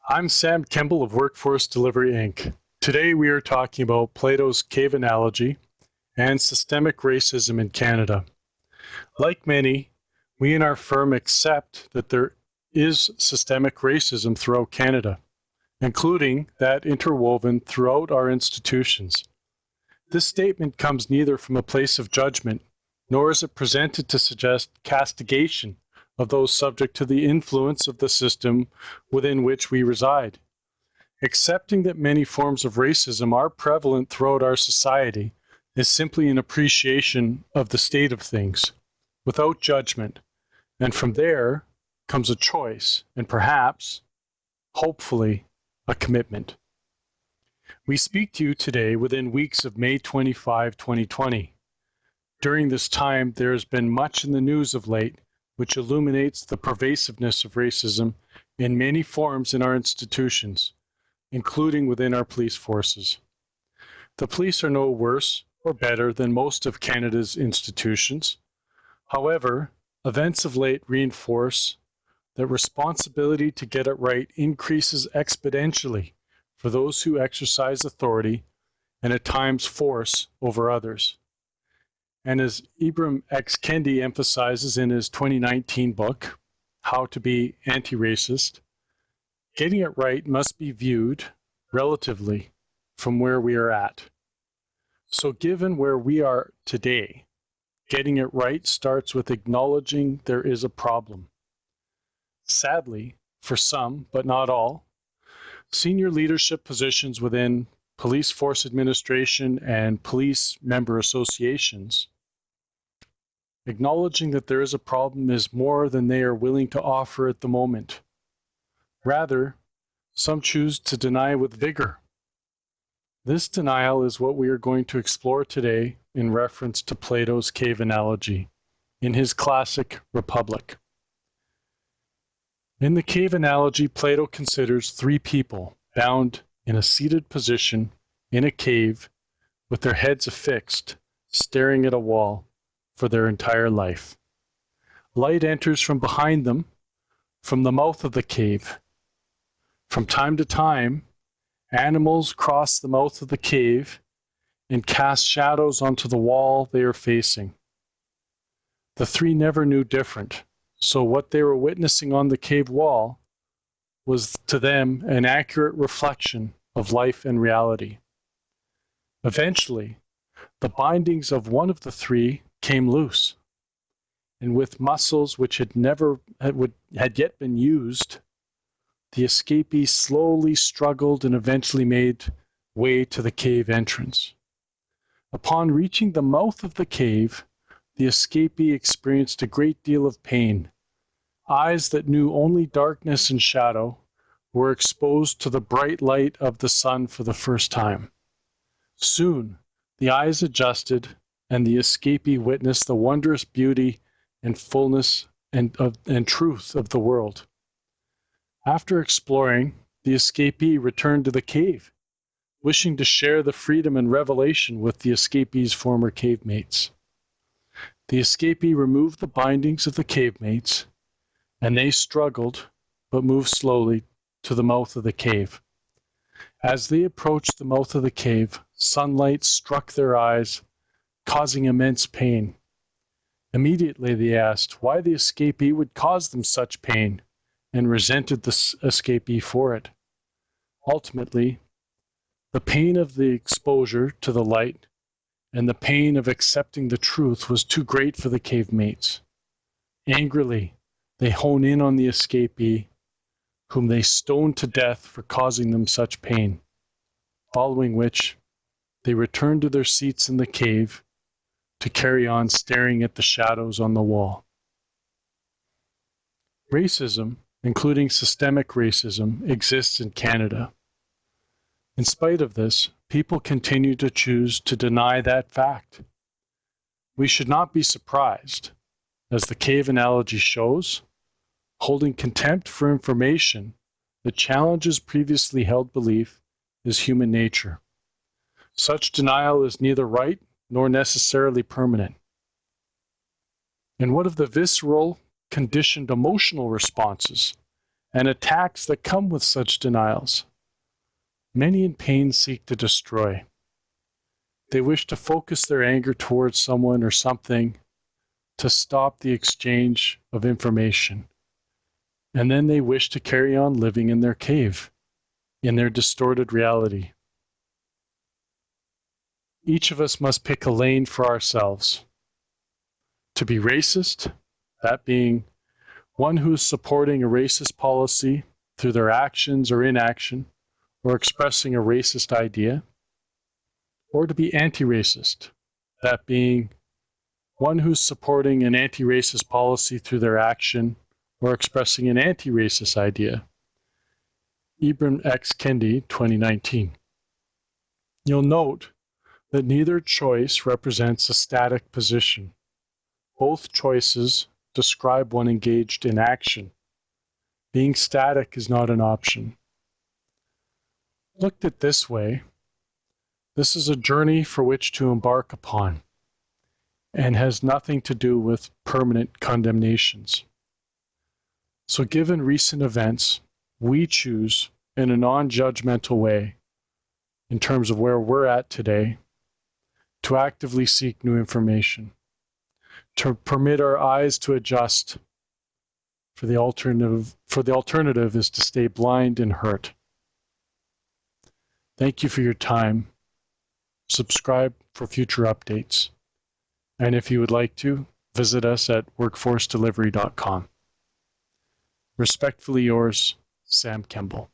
I'm Sam Kemble of Workforce Delivery Inc. Today we are talking about Plato's cave analogy and systemic racism in Canada. Like many, we in our firm accept that there is systemic racism throughout Canada, including that interwoven throughout our institutions. This statement comes neither from a place of judgment, nor is it presented to suggest castigation of those subject to the influence of the system within which we reside. Accepting that many forms of racism are prevalent throughout our society is simply an appreciation of the state of things, without judgment, and from there comes a choice, and perhaps, hopefully, a commitment. We speak to you today within weeks of May 25, 2020. During this time, there has been much in the news of late which illuminates the pervasiveness of racism in many forms in our institutions, including within our police forces. The police are no worse or better than most of Canada's institutions. However, events of late reinforce that responsibility to get it right increases exponentially for those who exercise authority and at times force over others. And as Ibram X. Kendi emphasizes in his 2019 book, How to Be Antiracist, getting it right must be viewed relatively from where we are at. So given where we are today, getting it right starts with acknowledging there is a problem. Sadly, for some, but not all, senior leadership positions within police force administration and police member associations, acknowledging that there is a problem is more than they are willing to offer at the moment. Rather, some choose to deny with vigor. This denial is what we are going to explore today in reference to Plato's cave analogy in his classic Republic. In the cave analogy, Plato considers three people bound in a seated position in a cave with their heads affixed, staring at a wall for their entire life. Light enters from behind them, from the mouth of the cave. From time to time, animals cross the mouth of the cave and cast shadows onto the wall they are facing. The three never knew different, so what they were witnessing on the cave wall was to them an accurate reflection of life and reality. Eventually, the bindings of one of the three came loose, and with muscles which had yet been used, the escapee slowly struggled and eventually made way to the cave entrance. Upon reaching the mouth of the cave, the escapee experienced a great deal of pain. Eyes that knew only darkness and shadow were exposed to the bright light of the sun for the first time. Soon, the eyes adjusted, and the escapee witnessed the wondrous beauty and fullness and truth of the world. After exploring, the escapee returned to the cave, wishing to share the freedom and revelation with the escapee's former cave mates. The escapee removed the bindings of the cave mates, and they struggled, but moved slowly, to the mouth of the cave. As they approached the mouth of the cave, sunlight struck their eyes, causing immense pain. Immediately they asked why the escapee would cause them such pain, and resented the escapee for it. Ultimately, the pain of the exposure to the light and the pain of accepting the truth was too great for the cave mates. Angrily, they hone in on the escapee, whom they stoned to death for causing them such pain, following which they returned to their seats in the cave to carry on staring at the shadows on the wall. Racism, including systemic racism, exists in Canada. In spite of this, people continue to choose to deny that fact. We should not be surprised. As the cave analogy shows, holding contempt for information that challenges previously held belief is human nature. Such denial is neither right nor necessarily permanent. And what of the visceral, conditioned emotional responses and attacks that come with such denials. Many in pain seek to destroy. They wish to focus their anger towards someone or something to stop the exchange of information. And then they wish to carry on living in their cave, in their distorted reality. Each of us must pick a lane for ourselves. To be racist, that being one who is supporting a racist policy through their actions or inaction, or expressing a racist idea. Or to be anti-racist, that being one who's supporting an anti-racist policy through their action or expressing an anti-racist idea. Ibram X. Kendi, 2019. You'll note that neither choice represents a static position. Both choices describe one engaged in action. Being static is not an option. Looked at this way, this is a journey for which to embark upon, and has nothing to do with permanent condemnations. So given recent events, we choose in a non-judgmental way, in terms of where we're at today, to actively seek new information, to permit our eyes to adjust, for the alternative is to stay blind and hurt. Thank you for your time. Subscribe for future updates. And if you would like to, visit us at workforcedelivery.com. Respectfully yours, Sam Kemble.